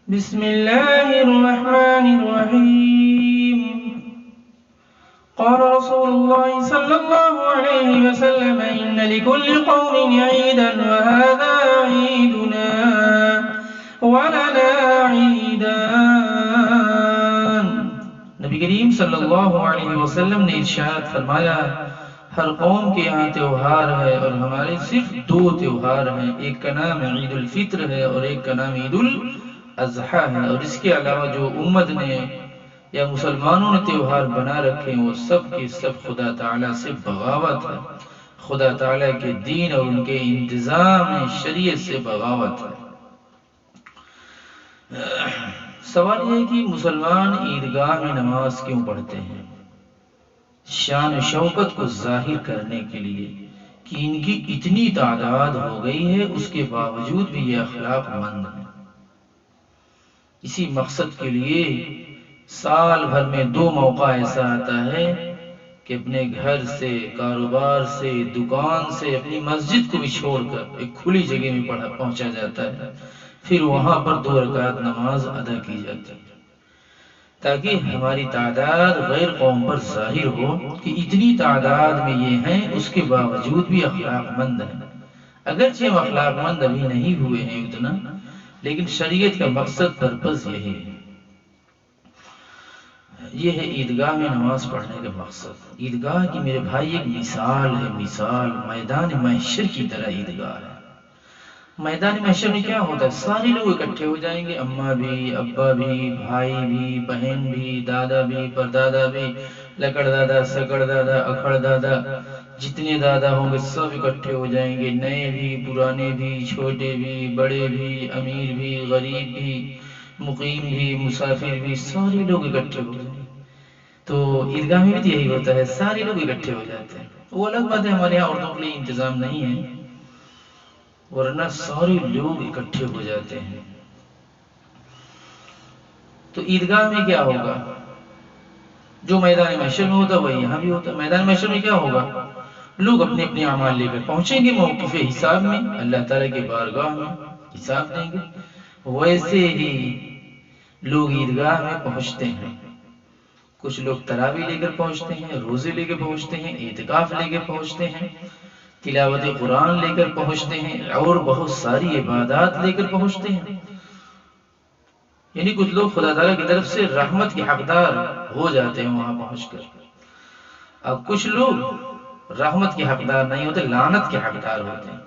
بسم الله الرحمن الرحيم. قال رسول الله صلى الله عليه وسلم: إن لكل قوم عيدا وهذا عيدنا ولنا عيدان. نبی کریم صلی اللہ علیہ وسلم نے ارشاد فرمایا، ہر قوم کے یہاں تہوار ہے اور ہمارے صرف دو تہوار ہیں، ایک کا نام عید الفطر ہے اور ایک کا نام عید الاضحیٰ ہے، اور اس کے علاوہ جو امت نے یا مسلمانوں نے تہوار بنا رکھے ہیں وہ سب کے سب خدا تعالیٰ سے بغاوت ہے، خدا تعالیٰ کے دین اور ان کے انتظام شریعت سے بغاوت ہے۔ سوال یہ ہے کہ مسلمان عیدگاہ میں نماز کیوں پڑھتے ہیں؟ شان و شوکت کو ظاہر کرنے کے لیے کہ ان کی اتنی تعداد ہو گئی ہے، اس کے باوجود بھی یہ اخلاق مند ہیں۔ اسی مقصد کے لیے سال بھر میں 2 موقع ایسا آتا ہے کہ اپنے گھر سے، کاروبار سے، دکان سے، اپنی مسجد کو بھی چھوڑ کر ایک کھلی جگہ میں پہنچا جاتا ہے، پھر وہاں پر 2 رکعت نماز ادا کی جاتی ہے، تاکہ ہماری تعداد غیر قوم پر ظاہر ہو کہ اتنی تعداد میں یہ ہیں، اس کے باوجود بھی اخلاق مند ہیں۔ اگرچہ ہم اخلاق مند ابھی نہیں ہوئے ہیں اتنا، لیکن شریعت کا مقصد پرپز یہی ہے۔ یہ ہے عیدگاہ میں نماز پڑھنے کا مقصد۔ عیدگاہ کی میرے بھائی ایک مثال ہے، مثال میدان محشر کی طرح عیدگاہ ہے۔ میدان محشر میں کیا ہوتا ہے؟ سارے لوگ اکٹھے ہو جائیں گے، اماں بھی، ابا بھی، بھائی بھی، بہن بھی، دادا بھی، پردادا بھی، لکڑ دادا، سکڑ دادا، اکھڑ دادا، جتنے دادا ہوں گے سب اکٹھے ہو جائیں گے، نئے بھی، پرانے بھی، چھوٹے بھی، بڑے بھی، امیر بھی، غریب بھی، مقیم بھی، مسافر بھی، سارے لوگ اکٹھے ہو جائیں گے۔ تو عیدگاہ میں بھی یہی ہوتا ہے، سارے لوگ اکٹھے ہو جاتے ہیں۔ وہ الگ بات ہے ہمارے یہاں عورتوں کے لیے انتظام نہیں ہے، ورنہ سارے لوگ اکٹھے ہو جاتے ہیں۔ تو عیدگاہ میں کیا ہوگا؟ جو میدان محشر میں ہوتا ہے وہ یہاں بھی ہوتا ہے۔ میدان محشر میں کیا ہوگا؟ لوگ اپنے اپنے اعمال لے کر پہنچیں گے موقف حساب میں، اللہ تعالیٰ کے بارگاہ میں حساب دیں گے۔ ویسے ہی لوگ عیدگاہ میں پہنچتے ہیں، کچھ لوگ تراویح لے کر پہنچتے ہیں، روزے لے کر پہنچتے ہیں، اعتکاف لے کر پہنچتے ہیں، تلاوت قرآن لے کر پہنچتے ہیں، اور بہت ساری عبادات لے کر پہنچتے ہیں۔ یعنی کچھ لوگ خدا تعالیٰ کی طرف سے رحمت کے حقدار ہو جاتے ہیں وہاں پہنچ کر، اب کچھ لوگ رحمت کے حقدار نہیں ہوتے، لعنت کے حقدار ہوتے ہیں۔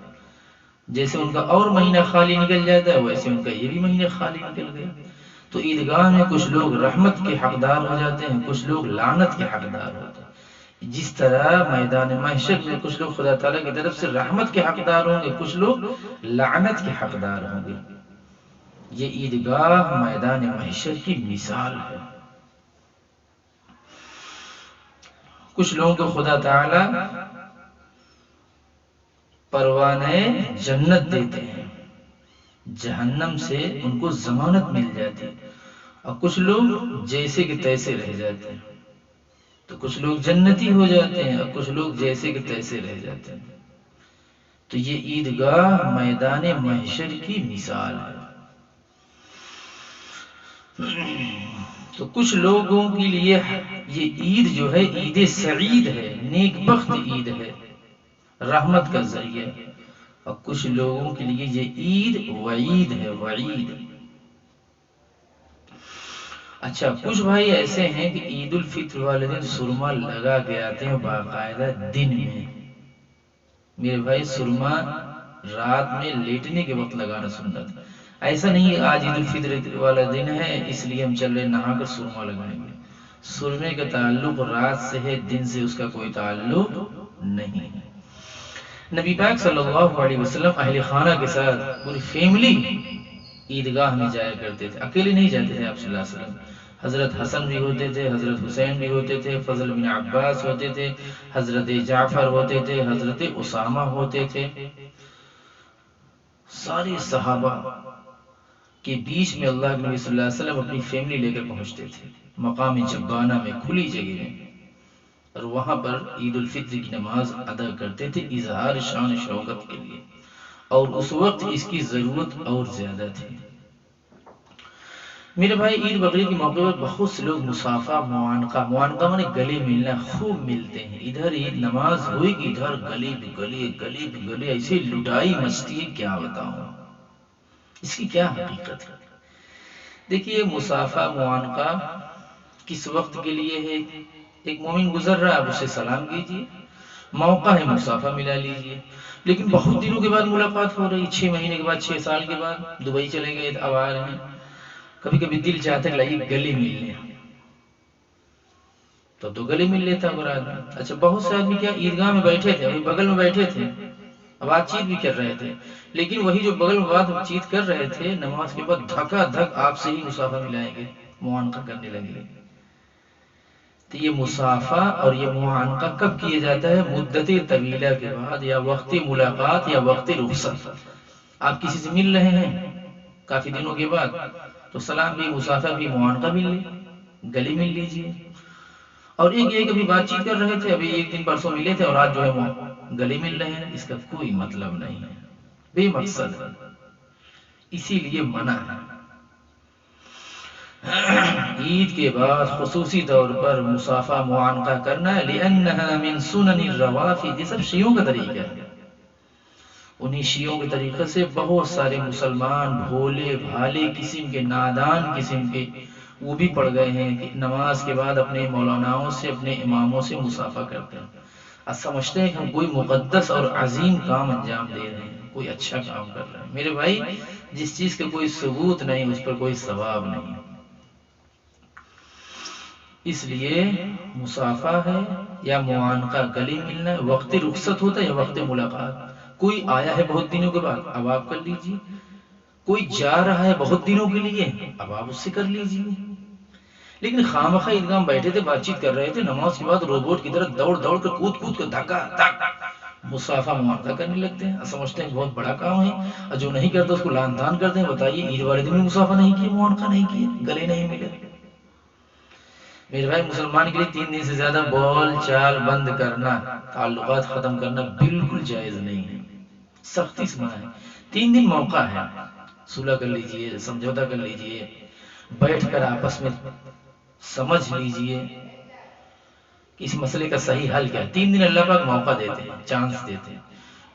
جیسے ان کا اور مہینہ خالی نکل جاتا ہے، ویسے ان کا یہ بھی مہینہ خالی نکل گیا۔ تو عیدگاہ میں کچھ لوگ رحمت کے حقدار ہو جاتے ہیں، کچھ لوگ لعنت کے حقدار ہوتے ہیں۔ جس طرح میدان محشر میں کچھ لوگ خدا تعالیٰ کی طرف سے رحمت کے حقدار ہوں گے، کچھ لوگ لعنت کے حقدار ہوں گے۔ یہ عیدگاہ میدان محشر کی مثال ہے۔ کچھ لوگوں کو خدا تعالیٰ پروانۂ جنت دیتے ہیں، جہنم سے ان کو ضمانت مل جاتی ہے، اور کچھ لوگ جیسے کہ تیسے رہ جاتے ہیں۔ تو کچھ لوگ جنتی ہو جاتے ہیں اور کچھ لوگ جیسے کہ تیسے رہ جاتے ہیں۔ تو یہ عیدگاہ میدان محشر کی مثال ہے۔ تو کچھ لوگوں کے لیے یہ عید جو ہے عید سعید ہے، نیک بخت عید ہے، رحمت کا ذریعہ، اور کچھ لوگوں کے لیے یہ عید وعید ہے، وعید۔ اچھا، کچھ بھائی ایسے ہیں کہ عید الفطر والے دن سرما لگا کے آتے ہیں باقاعدہ دن میں۔ میرے بھائی سرما رات میں لیٹنے کے وقت لگانا سنت، ایسا نہیں آج عید الفطر والا دن ہے اس لیے ہم چل رہے نہا کر سرما لگائیں گے۔ سرمے کا تعلق رات سے ہے، دن سے اس کا کوئی تعلق نہیں ہے۔ نبی پاک صلی اللہ علیہ وسلم اہل خانہ کے ساتھ پوری فیملی عیدگاہ میں جایا کرتے تھے، اکیلے نہیں جاتے تھے آپ صلی اللہ علیہ وسلم۔ حضرت حسن بھی ہوتے تھے، حضرت حسین بھی ہوتے تھے، فضل بن عباس ہوتے تھے، حضرت جعفر ہوتے تھے، حضرت اسامہ ہوتے تھے۔ سارے صحابہ کے بیچ میں اللہ کے نبی صلی اللہ علیہ وسلم اپنی فیملی لے کر پہنچتے تھے مقام جبانہ میں، کھلی جگہ میں، اور وہاں پر عید الفطر کی نماز ادا کرتے تھے اظہار شان شوکت کے لیے، اور اس وقت اس کی ضرورت اور زیادہ تھی۔ میرے بھائی عید بقرعید کے موقع پر بہت سے لوگ مصافحہ معانقہ مانے گلے ملنا خوب ملتے ہیں. ادھر عید نماز ہوئی کہ ادھر گلے ایسے لٹائی مچتی ہے کیا بتاؤں. اس کی کیا حقیقت ہے؟ دیکھیے مصافحہ معانقہ کس وقت کے لیے ہے؟ ایک مومن گزر رہا ہے آپ اسے سلام کیجیے، موقع ہے مصافحہ ملا لیجیے. لیکن بہت دنوں کے بعد ملاقات ہو رہی، 6 مہینے کے بعد، 6 سال کے بعد، دبئی چلے گئے اب آ رہے ہیں، کبھی کبھی دل چاہتا ہے لائیے گلے مل لیں، تو گلے مل لیتا اگر آدمی. اچھا بہت سے آدمی کیا عیدگاہ میں بیٹھے تھے، ابھی بغل میں بیٹھے تھے، بات چیت بھی کر رہے تھے، لیکن وہی جو بغل میں بات چیت کر رہے تھے نماز کے بعد دھکا دھک آپ سے ہی مصافحہ ملائیں گے، معانقہ کرنے لگیں گے. تو یہ مصافحہ اور یہ معانقہ کب کیا جاتا ہے؟ مدت طویلہ کے بعد، یا وقت ملاقات یا وقت رخصت. آپ کسی سے مل رہے ہیں کافی دنوں کے بعد، تو سلام بھی، مصافحہ بھی، معانقہ بھی لے، گلے مل لیجیے. اور ایک یہ کبھی بات چیت کر رہے تھے، ابھی ایک دن پرسوں ملے تھے اور آج جو ہے وہ گلے مل رہے ہیں، اس کا کوئی مطلب نہیں ہے، بے مقصد ہے، اسی لیے منع ہے. عید کے بعد خصوصی طور پر مصافحہ معانقہ کرنا ہے، لِأَنَّهَا مِن سُنَنِ الرَّوَافِدِ. یہ سب شیعوں کا طریقہ ہے. انہی شیعوں کے طریقے سے بہت سارے مسلمان بھولے بھالے قسم کے، نادان قسم کے، وہ بھی پڑ گئے ہیں کہ نماز کے بعد اپنے مولاناؤں سے، اپنے اماموں سے مصافحہ کرتے ہیں، اور سمجھتے ہیں کہ ہم کوئی مقدس اور عظیم کام انجام دے رہے ہیں، کوئی اچھا کام کر رہے ہیں. میرے بھائی جس چیز کا کوئی ثبوت نہیں اس پر کوئی ثواب نہیں. اس لیے مصافحہ ہے یا معانقہ، گلے ملنا ہے، وقت رخصت ہوتا ہے یا وقت ملاقات. کوئی آیا ہے بہت دنوں کے بعد، اب آپ کر لیجیے. کوئی جا رہا ہے بہت دنوں کے لیے، اب آپ اس سے کر لیجیے. لیکن خامخواہ عیدگاہ میں بیٹھے تھے، بات چیت کر رہے تھے، نماز کے بعد روبوٹ کی طرح دوڑ دوڑ کر، کود کود کر، دھکا دھک مصافحہ معانقہ کرنے لگتے ہیں اور سمجھتے ہیں کہ بہت بڑا کام ہے، اور جو نہیں کرتا اس کو لعن طعن کرتے ہیں. بتائیے عید والے دن بھی مصافحہ نہیں کیے، معانقہ نہیں کیے، گلے نہیں ملے. میرے بھائی مسلمان کے لیے 3 دن سے زیادہ بول چال بند کرنا، تعلقات ختم کرنا بالکل جائز نہیں ہے، سختی سے منع ہے. 3 دن موقع ہے، صلح کر لیجئے، سمجھوتا کر لیجئے، بیٹھ کر آپس میں سمجھ لیجئے کہ اس مسئلے کا صحیح حل کیا ہے. 3 دن اللہ پاک موقع دیتے ہیں، چانس دیتے ہیں.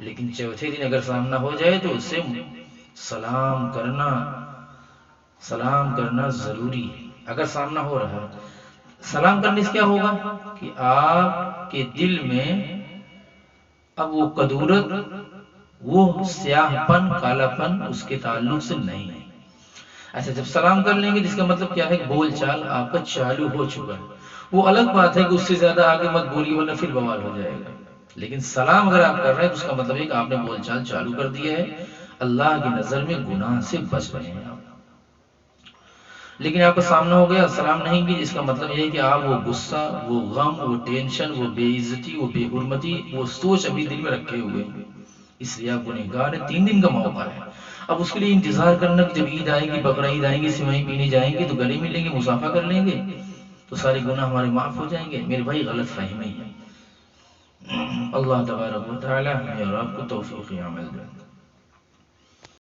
لیکن چوتھے دن اگر سامنا ہو جائے تو اس سے سلام کرنا ضروری ہے. اگر سامنا ہو رہا ہے، سلام کرنے سے کیا ہوگا کہ آپ کے دل میں اب وہ کدورت، وہ سیاہ پن، کالا پن اس کے تعلق سے نہیں ہے. اچھا جب سلام کر لیں گے جس کا مطلب کیا ہے کہ بول چال آپ کا چالو ہو چکا ہے. وہ الگ بات ہے کہ اس سے زیادہ آگے مت بولیے ورنہ پھر بوال ہو جائے گا. لیکن سلام اگر آپ کر رہے ہیں تو اس کا مطلب ہے کہ آپ نے بول چال چالو کر دیا ہے، اللہ کی نظر میں گناہ سے بچ رہے ہیں آپ. لیکن آپ کا سامنا ہو گیا، سلام نہیں کی، اس کا مطلب یہ ہے کہ آپ وہ غصہ، وہ غم، وہ ٹینشن، وہ بے عزتی، وہ بے حرمتی، وہ سوچ ابھی دل میں رکھے ہوئے ہیں، اس لیے آپ گنہگار ہیں. 3 دن کا موقع ہے. اب اس کے لیے انتظار کرنا کہ جب عید آئے گی، بقرہ عید آئیں گی، سوئیں پینے جائیں گے تو گلے ملیں گے، مصافحہ کر لیں گے تو سارے گناہ ہمارے معاف ہو جائیں گے. میرے بھائی غلط فہمی ہے. اللہ تبارک و تعالی ہمیں اور آپ کو توفیق عمل دے.